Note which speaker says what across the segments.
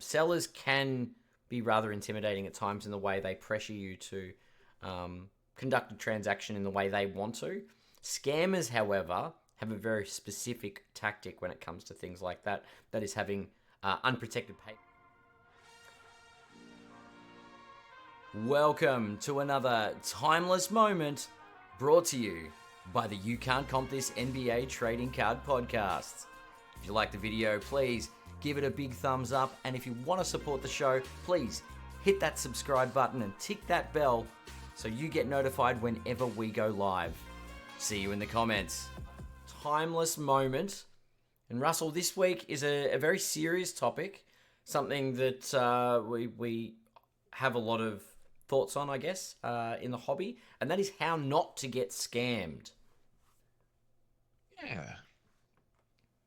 Speaker 1: sellers can be rather intimidating at times in the way they pressure you to conduct a transaction in the way they want to. Scammers, however, have a very specific tactic when it comes to things like that. That is having unprotected pay. Welcome to another timeless moment brought to you by the You Can't Comp This NBA Trading Card Podcast. If you like the video, please give it a big thumbs up. And if you want to support the show, please hit that subscribe button and tick that bell so you get notified whenever we go live. See you in the comments. Timeless moment. And Russell, this week is a very serious topic, something that we have a lot of thoughts on, I guess, in the hobby, and that is how not to get scammed.
Speaker 2: Yeah,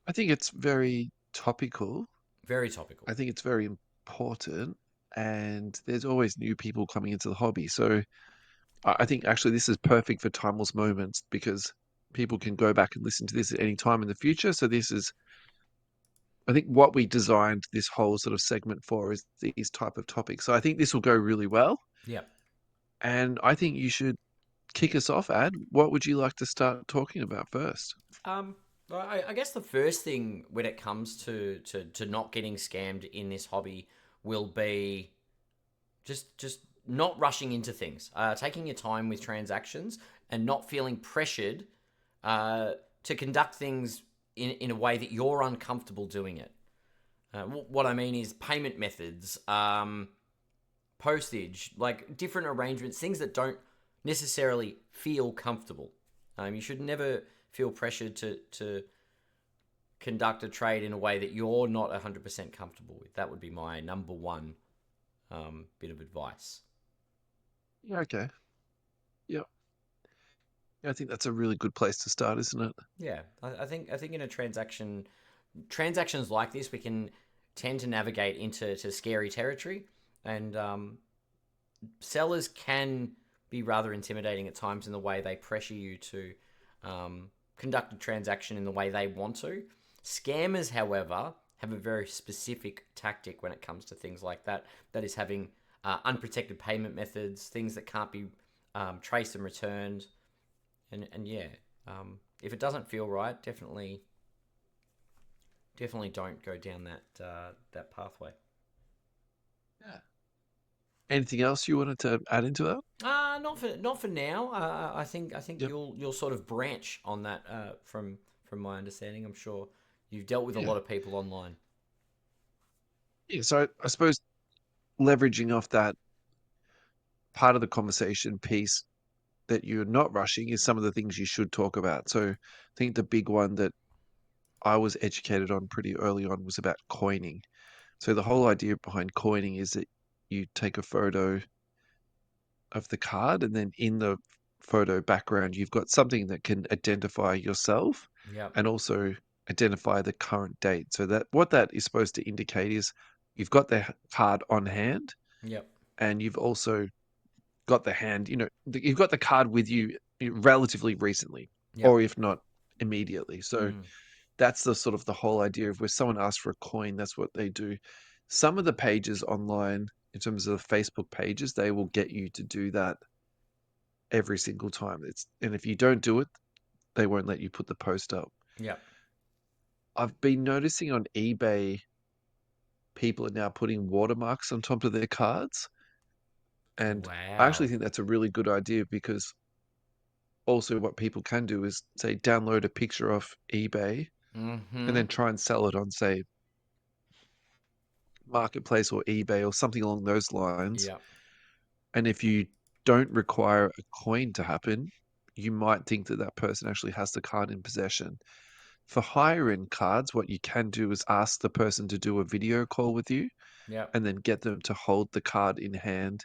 Speaker 2: I think it's very topical.
Speaker 1: Very topical.
Speaker 2: I think it's very important, and there's always new people coming into the hobby. So I think actually this is perfect for timeless moments because people can go back and listen to this at any time in the future. So this is, I think, what we designed this whole sort of segment for is these type of topics. So I think this will go really well,
Speaker 1: Yep.
Speaker 2: and I think you should kick us off, Ad. What would you like to start talking about first?
Speaker 1: Um, I guess the first thing when it comes to not getting scammed in this hobby will be just not rushing into things, taking your time with transactions, and not feeling pressured to conduct things in a way that you're uncomfortable doing it. What I mean is payment methods, postage, like different arrangements, things that don't necessarily feel comfortable. You should never feel pressured to conduct a trade in a way that you're not 100% comfortable with. That would be my number one bit of advice.
Speaker 2: Yeah, okay. Yeah. Yeah, I think that's a really good place to start, isn't it?
Speaker 1: Yeah, I think in a transactions like this, we can tend to navigate into scary territory, and sellers can be rather intimidating at times in the way they pressure you to conduct a transaction in the way they want to. Scammers, however, have a very specific tactic when it comes to things like that. That is having unprotected payment methods, things that can't be traced and returned, and yeah, if it doesn't feel right, definitely don't go down that pathway.
Speaker 2: Yeah. Anything else you wanted to add into that?
Speaker 1: Not for now. I think
Speaker 2: Yep.
Speaker 1: you'll sort of branch on that from my understanding. I'm sure you've dealt with a
Speaker 2: Yeah.
Speaker 1: lot of people online.
Speaker 2: Yeah. So I suppose leveraging off that part of the conversation piece that you're not rushing is some of the things you should talk about. So I think the big one that I was educated on pretty early on was about coining. So the whole idea behind coining is that you take a photo of the card and then in the photo background you've got something that can identify yourself
Speaker 1: Yep.
Speaker 2: and also identify the current date. So that what that is supposed to indicate is you've got the card on hand
Speaker 1: Yep.
Speaker 2: and you've also got the hand, you've got the card with you relatively recently,
Speaker 1: Yep.
Speaker 2: or if not immediately. So
Speaker 1: Mm.
Speaker 2: that's the sort of the whole idea of where someone asks for a coin, that's what they do. Some of the pages online, in terms of the Facebook pages, they will get you to do that every single time. And if you don't do it, they won't let you put the post up.
Speaker 1: Yep.
Speaker 2: I've been noticing on eBay, people are now putting watermarks on top of their cards. And I actually
Speaker 1: Wow.
Speaker 2: think that's a really good idea because also what people can do is say download a picture off eBay and
Speaker 1: Mm-hmm.
Speaker 2: then try and sell it on say Marketplace or eBay or something along those lines.
Speaker 1: Yep.
Speaker 2: And if you don't require a coin to happen, you might think that that person actually has the card in possession. For higher end cards, what you can do is ask the person to do a video call with you
Speaker 1: Yep.
Speaker 2: and then get them to hold the card in hand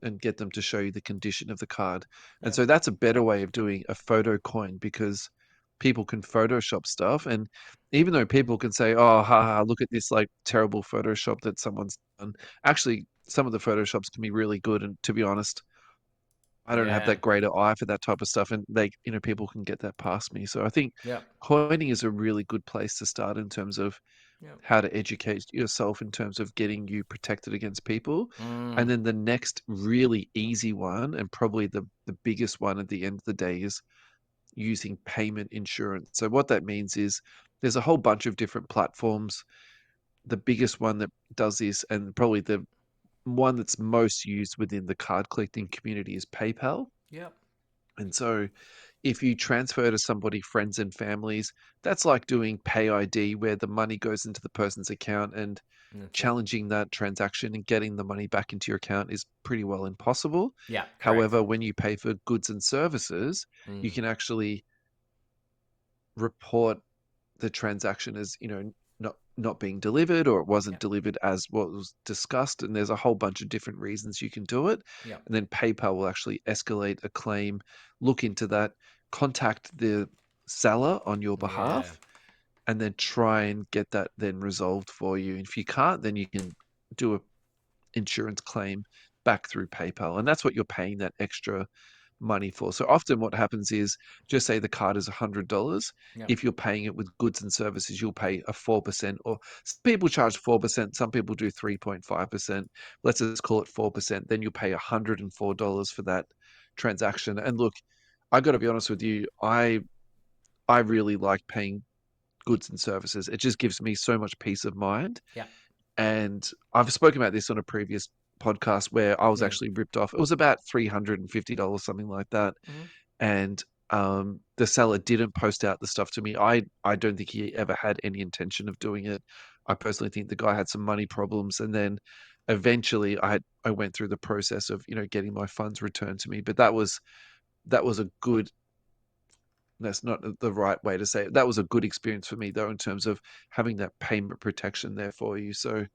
Speaker 2: and get them to show you the condition of the card. And
Speaker 1: Yep.
Speaker 2: so that's a better way of doing a photo coin because people can Photoshop stuff. And even though people can say, oh, haha, look at this like terrible Photoshop that someone's done, actually, some of the Photoshops can be really good. And to be honest, I don't have
Speaker 1: Yeah.
Speaker 2: that greater eye for that type of stuff. And people can get that past me. So I think
Speaker 1: Yep.
Speaker 2: coining is a really good place to start in terms of
Speaker 1: Yep.
Speaker 2: how to educate yourself in terms of getting you protected against people. And
Speaker 1: Mm.
Speaker 2: then the next really easy one, and probably the biggest one at the end of the day, is using payment insurance. So what that means is there's a whole bunch of different platforms. The biggest one that does this, and probably the one that's most used within the card collecting community, is PayPal.
Speaker 1: Yep.
Speaker 2: And so if you transfer to somebody, friends and families, that's like doing Pay ID, where the money goes into the person's account, and
Speaker 1: That's it.
Speaker 2: challenging that transaction and getting the money back into your account is pretty well impossible.
Speaker 1: Yeah, correct.
Speaker 2: However, when you pay for goods and services, you
Speaker 1: Mm.
Speaker 2: can actually report the transaction as, not being delivered, or it wasn't
Speaker 1: Yep.
Speaker 2: delivered as what was discussed, and there's a whole bunch of different reasons you can do it.
Speaker 1: Yep.
Speaker 2: And then PayPal will actually escalate a claim, look into that, contact the seller on your
Speaker 1: Yeah.
Speaker 2: behalf, and then try and get that then resolved for you. If you can't, then you can do a insurance claim back through PayPal, and that's what you're paying that extra money for. So often what happens is, just say the card is $100.
Speaker 1: Yep.
Speaker 2: If you're paying it with goods and services, you'll pay a 4%, or some people charge 4%, some people do 3.5%. Let's just call it 4%. Then you'll pay $104 for that transaction. And look, I got to be honest with you, I really like paying goods and services. It just gives me so much peace of mind.
Speaker 1: Yep.
Speaker 2: And I've spoken about this on a previous podcast where I was
Speaker 1: Yeah.
Speaker 2: actually ripped off. It was about $350, something like that.
Speaker 1: Mm-hmm.
Speaker 2: And the seller didn't post out the stuff to me. I don't think he ever had any intention of doing it. I personally think the guy had some money problems, and then eventually I went through the process of, getting my funds returned to me. But that was a good, that's not the right way to say it. That was a good experience for me, though, in terms of having that payment protection there for you. So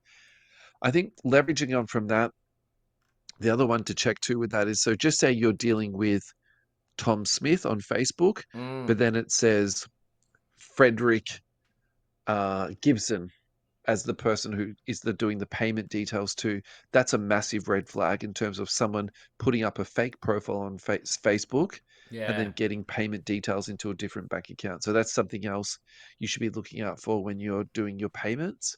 Speaker 2: I think leveraging on from that, the other one to check too with that is, so just say you're dealing with Tom Smith on Facebook,
Speaker 1: Mm.
Speaker 2: but then it says Frederick Gibson as the person who is doing the payment details to. That's a massive red flag in terms of someone putting up a fake profile on Facebook and
Speaker 1: Yeah.
Speaker 2: then getting payment details into a different bank account. So that's something else you should be looking out for when you're doing your payments.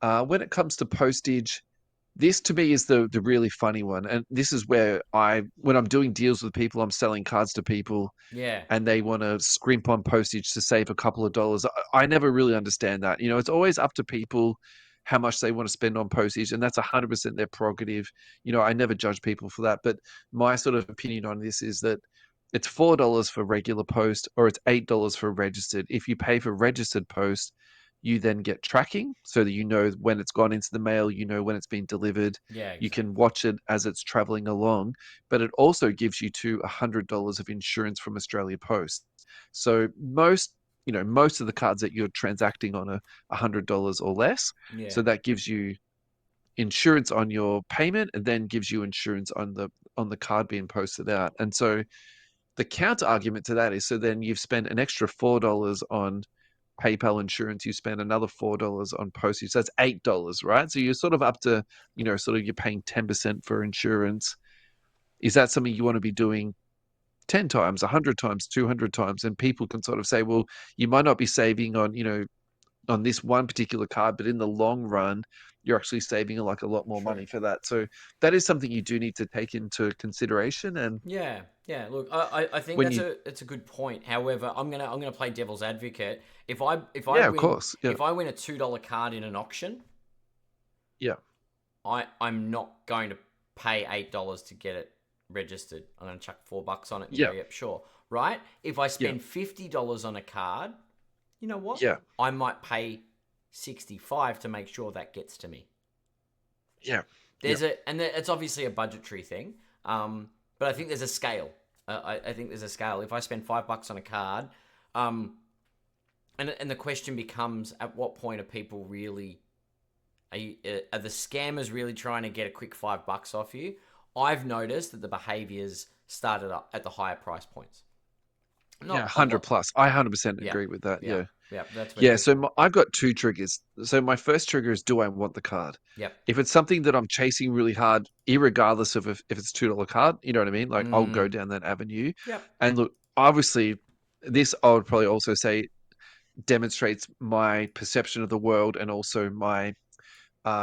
Speaker 2: When it comes to postage, this to me is the really funny one, and this is where when I'm doing deals with people, I'm selling cards to people,
Speaker 1: Yeah.
Speaker 2: and they want to scrimp on postage to save a couple of dollars. I never really understand that. It's always up to people how much they want to spend on postage, and that's 100% their prerogative. I never judge people for that. But my sort of opinion on this is that it's $4 for regular post, or it's $8 for registered. If you pay for registered post, you then get tracking so that you know when it's gone into the mail, you know when it's been delivered.
Speaker 1: Yeah.
Speaker 2: You can
Speaker 1: Exactly.
Speaker 2: watch it as it's traveling along, but it also gives you to $100 of insurance from Australia Post. So most of the cards that you're transacting on are $100 or less.
Speaker 1: Yeah.
Speaker 2: So that gives you insurance on your payment, and then gives you insurance on the card being posted out. And so the counter argument to that is, so then you've spent an extra $4 on PayPal insurance, you spend another $4 on postage. So that's $8, right? So you're sort of up to, sort of you're paying 10% for insurance. Is that something you want to be doing 10 times, 100 times, 200 times? And people can sort of say, well, you might not be saving on this one particular card, but in the long run, you're actually saving like a lot more
Speaker 1: True.
Speaker 2: money for that. So that is something you do need to take into consideration. And
Speaker 1: Yeah, yeah. Look, I think
Speaker 2: when you,
Speaker 1: that's a good point. However, I'm gonna play devil's advocate.
Speaker 2: yeah, of course. Yeah.
Speaker 1: If I win a $2 card in an auction,
Speaker 2: Yeah.
Speaker 1: I'm not going to pay $8 to get it registered. I'm gonna chuck $4 on it and go,
Speaker 2: Yeah.
Speaker 1: yep, sure. Right? If I
Speaker 2: Yeah.
Speaker 1: spend $50 on a card, you know what?
Speaker 2: Yeah.
Speaker 1: I might pay 65 to make sure that gets to me.
Speaker 2: Yeah. Yeah.
Speaker 1: It's obviously a budgetary thing, but I think there's a scale. I think there's a scale. If I spend $5 on a card, um, and the question becomes, at what point are people really, are the scammers really trying to get a quick $5 off you? I've noticed that the behaviors started up at the higher price points.
Speaker 2: Yeah,
Speaker 1: Not a
Speaker 2: 100
Speaker 1: lot.
Speaker 2: plus. I 100%
Speaker 1: Yeah,
Speaker 2: agree with that.
Speaker 1: yeah,
Speaker 2: Yeah.
Speaker 1: yeah. That's where
Speaker 2: Yeah. So
Speaker 1: people.
Speaker 2: I've got two triggers. So my first trigger is, do I want the card?
Speaker 1: Yep.
Speaker 2: If it's something that I'm chasing really hard, irregardless of if it's $2 card, you know what I mean? Like, I'll go
Speaker 1: Mm,
Speaker 2: down that avenue.
Speaker 1: yep.
Speaker 2: And look, obviously, this I would probably also say, demonstrates my perception of the world and also my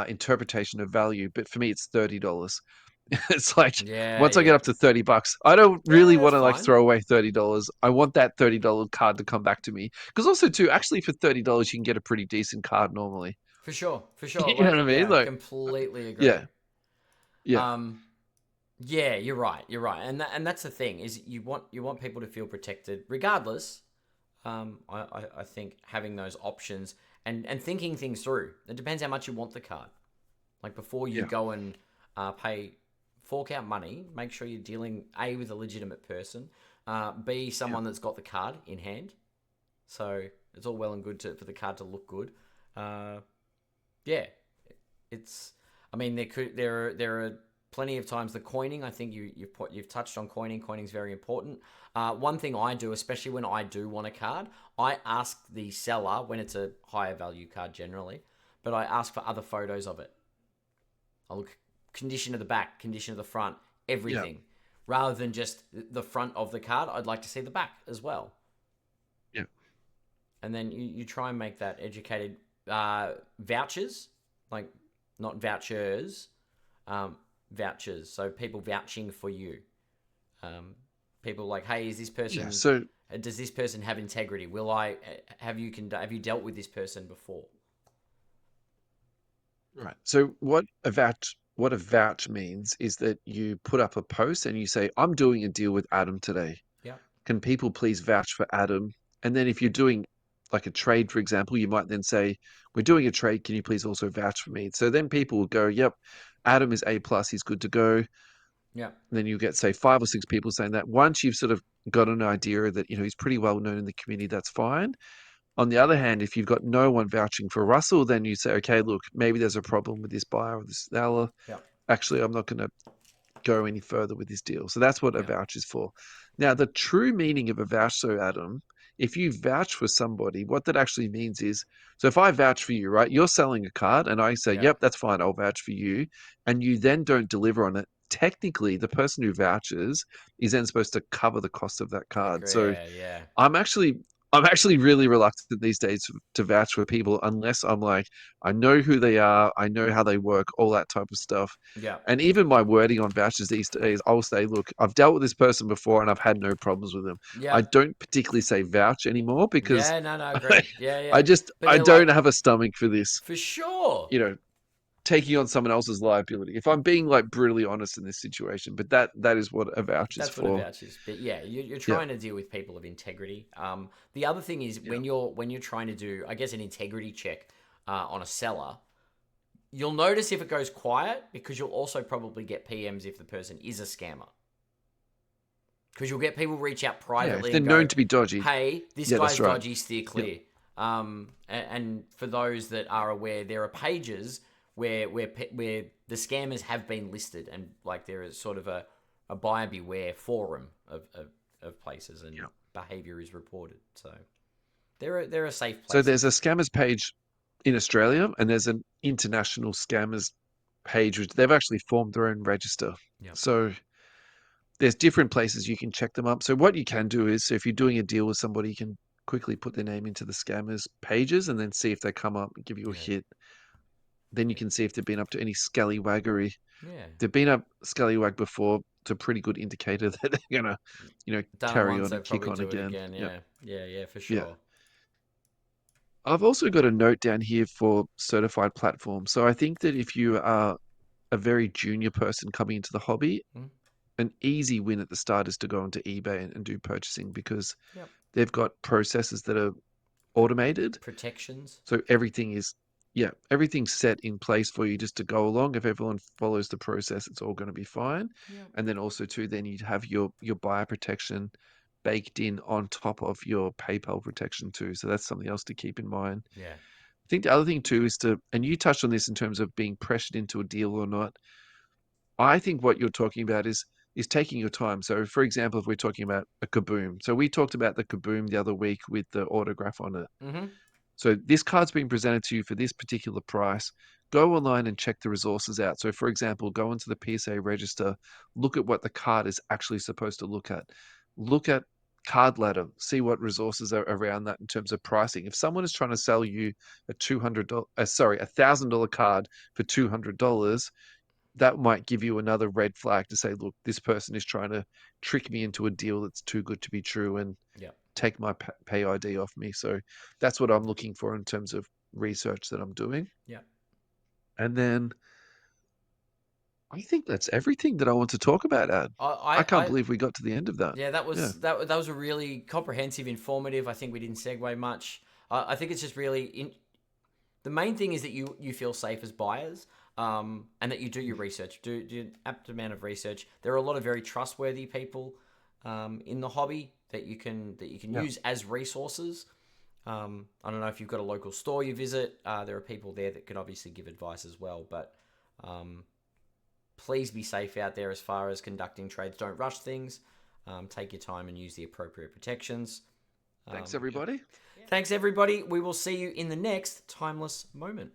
Speaker 2: interpretation of value. But for me, it's $30. It's like
Speaker 1: Yeah,
Speaker 2: once I get
Speaker 1: yeah.
Speaker 2: up to $30, I don't
Speaker 1: Yeah,
Speaker 2: really want
Speaker 1: that's
Speaker 2: to like
Speaker 1: fine.
Speaker 2: throw away $30. I want that $30 card to come back to me. Because also too, actually for $30 you can get a pretty decent card normally.
Speaker 1: For sure, for sure.
Speaker 2: You know
Speaker 1: Like,
Speaker 2: what I mean?
Speaker 1: yeah,
Speaker 2: Like
Speaker 1: completely agree.
Speaker 2: yeah, yeah,
Speaker 1: Um, yeah, you're right. You're right, and that's the thing is you want people to feel protected regardless. I think having those options and thinking things through. It depends how much you want the card. Like before you
Speaker 2: yeah,
Speaker 1: go and pay fork out money, make sure you're dealing A with a legitimate person, B
Speaker 2: yeah,
Speaker 1: someone that's got the card in hand. So it's all well and good for the card to look good. Uh, yeah, it's. I mean, there are plenty of times the coining. I think you've touched on coining. Coining's very important. One thing I do, especially when I do want a card, I ask the seller when it's a higher value card generally, but I ask for other photos of it. I look condition of the back, condition of the front,
Speaker 2: yeah,
Speaker 1: everything, rather than just the front of the card. I'd like to see the back as well,
Speaker 2: yeah.
Speaker 1: and then you try and make that educated vouchers, like not vouchers, um, vouchers. So people vouching for you. Um, People like, hey, is this
Speaker 2: Yeah.
Speaker 1: person?
Speaker 2: So
Speaker 1: Does this person have integrity? Will I have you dealt with this person before?
Speaker 2: right. So what a vouch means is that you put up a post and you say, I'm doing a deal with Adam today.
Speaker 1: Yeah,
Speaker 2: Can people please vouch for Adam? And then if you're doing like a trade, for example, you might then say, we're doing a trade. Can you please also vouch for me? So then people will go, yep, Adam is A plus. He's good to go. And
Speaker 1: yeah,
Speaker 2: then you get say 5 or 6 people saying that. Once you've sort of got an idea that, he's pretty well known in the community, that's fine. On the other hand, if you've got no one vouching for Russell, then you say, okay, look, maybe there's a problem with this buyer or this seller.
Speaker 1: yeah,
Speaker 2: Actually, I'm not going to go any further with this deal. So that's what a
Speaker 1: yeah,
Speaker 2: vouch is for. Now, the true meaning of a vouch, so Adam, if you vouch for somebody, what that actually means is, so if I vouch for you, right, you're selling a card and I say,
Speaker 1: yeah.
Speaker 2: yep, that's fine, I'll vouch for you, and you then don't deliver on it, technically the person who vouches is then supposed to cover the cost of that card.
Speaker 1: Agree.
Speaker 2: So
Speaker 1: Yeah, yeah,
Speaker 2: I'm actually I'm actually really reluctant these days to vouch for people unless I'm like, I know who they are, I know how they work, all that type of stuff.
Speaker 1: yeah,
Speaker 2: And even my wording on vouchers these days, I'll say, look, I've dealt with this person before and I've had no problems with them.
Speaker 1: yeah.
Speaker 2: I don't particularly say vouch anymore because
Speaker 1: Yeah, no, no,
Speaker 2: I,
Speaker 1: agreed. Yeah,
Speaker 2: I
Speaker 1: yeah.
Speaker 2: just
Speaker 1: But
Speaker 2: I
Speaker 1: they're
Speaker 2: don't
Speaker 1: like,
Speaker 2: have a stomach for this,
Speaker 1: for sure.
Speaker 2: you know, taking on someone else's liability. If I'm being like brutally honest in this situation, but that is what a vouch is
Speaker 1: That's what a
Speaker 2: for.
Speaker 1: vouch is. But yeah, you're
Speaker 2: Yeah,
Speaker 1: trying to deal with people of integrity. The other thing is
Speaker 2: yeah,
Speaker 1: when you're trying to do, I guess, an integrity check on a seller, you'll notice if it goes quiet because you'll also probably get PMs if the person is a scammer. Because you'll get people reach out
Speaker 2: yeah. If
Speaker 1: privately
Speaker 2: they're
Speaker 1: and go,
Speaker 2: known to be dodgy,
Speaker 1: "Hey, this
Speaker 2: yeah,
Speaker 1: guy's
Speaker 2: that's right.
Speaker 1: dodgy. Steer
Speaker 2: Yep,
Speaker 1: clear." And for those that are aware, there are pages where the scammers have been listed, and like there is sort of a buyer beware forum of places, and
Speaker 2: yep.
Speaker 1: behavior is reported. So they're a safe
Speaker 2: So there's
Speaker 1: places.
Speaker 2: a scammers page in Australia, and there's an international scammers page, which they've actually formed their own register.
Speaker 1: Yep.
Speaker 2: So there's different places you can check them up. So what you can do is, so if you're doing a deal with somebody, you can quickly put their name into the scammers pages and then see if they come up and give you a
Speaker 1: Yeah.
Speaker 2: hit. Then you
Speaker 1: Yeah.
Speaker 2: can see if they've been up to any scallywaggery.
Speaker 1: Yeah.
Speaker 2: They've been up scallywag before. It's a pretty good indicator that they're gonna,
Speaker 1: Done it
Speaker 2: carry
Speaker 1: once,
Speaker 2: on
Speaker 1: they
Speaker 2: and kick
Speaker 1: probably
Speaker 2: on
Speaker 1: do it
Speaker 2: again.
Speaker 1: again.
Speaker 2: Yep.
Speaker 1: Yeah. Yeah. Yeah. For
Speaker 2: Yeah.
Speaker 1: sure.
Speaker 2: I've also got a note down here for certified platforms. So I think that if you are a very junior person coming into the hobby,
Speaker 1: Mm.
Speaker 2: an easy win at the start is to go onto eBay and do purchasing because
Speaker 1: Yep.
Speaker 2: they've got processes that are automated.
Speaker 1: Protections.
Speaker 2: So yeah, everything's set in place for you just to go along. If everyone follows the process, it's all going to be fine.
Speaker 1: Yep.
Speaker 2: And then also too, then you'd have your buyer protection baked in on top of your PayPal protection too. So that's something else to keep in mind.
Speaker 1: Yeah.
Speaker 2: I think the other thing too is and you touched on this in terms of being pressured into a deal or not. I think what you're talking about is taking your time. So, for example, if we're talking about a kaboom, so we talked about the kaboom the other week with the autograph on it.
Speaker 1: Mm-hmm.
Speaker 2: So this card's been presented to you for this particular price. Go online and check the resources out. So, for example, go into the PSA register, look at what the card is actually supposed to look at. Look at card ladder, see what resources are around that in terms of pricing. If someone is trying to sell you a $1,000 card for $200, that might give you another red flag to say, look, this person is trying to trick me into a deal that's too good to be true and
Speaker 1: Yeah.
Speaker 2: take my pay ID off me. So that's what I'm looking for in terms of research that I'm doing.
Speaker 1: Yeah.
Speaker 2: And then I think that's everything that I want to talk about, Ad. I can't
Speaker 1: I
Speaker 2: believe we got to the end of that.
Speaker 1: Yeah,
Speaker 2: Yeah.
Speaker 1: that was a really comprehensive, informative. I think we didn't segue much. I think it's just the main thing is that you feel safe as buyers, and that you do your research, do an apt amount of research. There are a lot of very trustworthy people in the hobby that you can
Speaker 2: Yeah.
Speaker 1: use as resources. I don't know if you've got a local store you visit. There are people there that can obviously give advice as well, but um, please be safe out there as far as conducting trades. Don't rush things. Take your time and use the appropriate protections.
Speaker 2: Thanks,
Speaker 1: Yeah.
Speaker 2: everybody.
Speaker 1: Thanks, everybody. We will see you in the next Timeless Moment.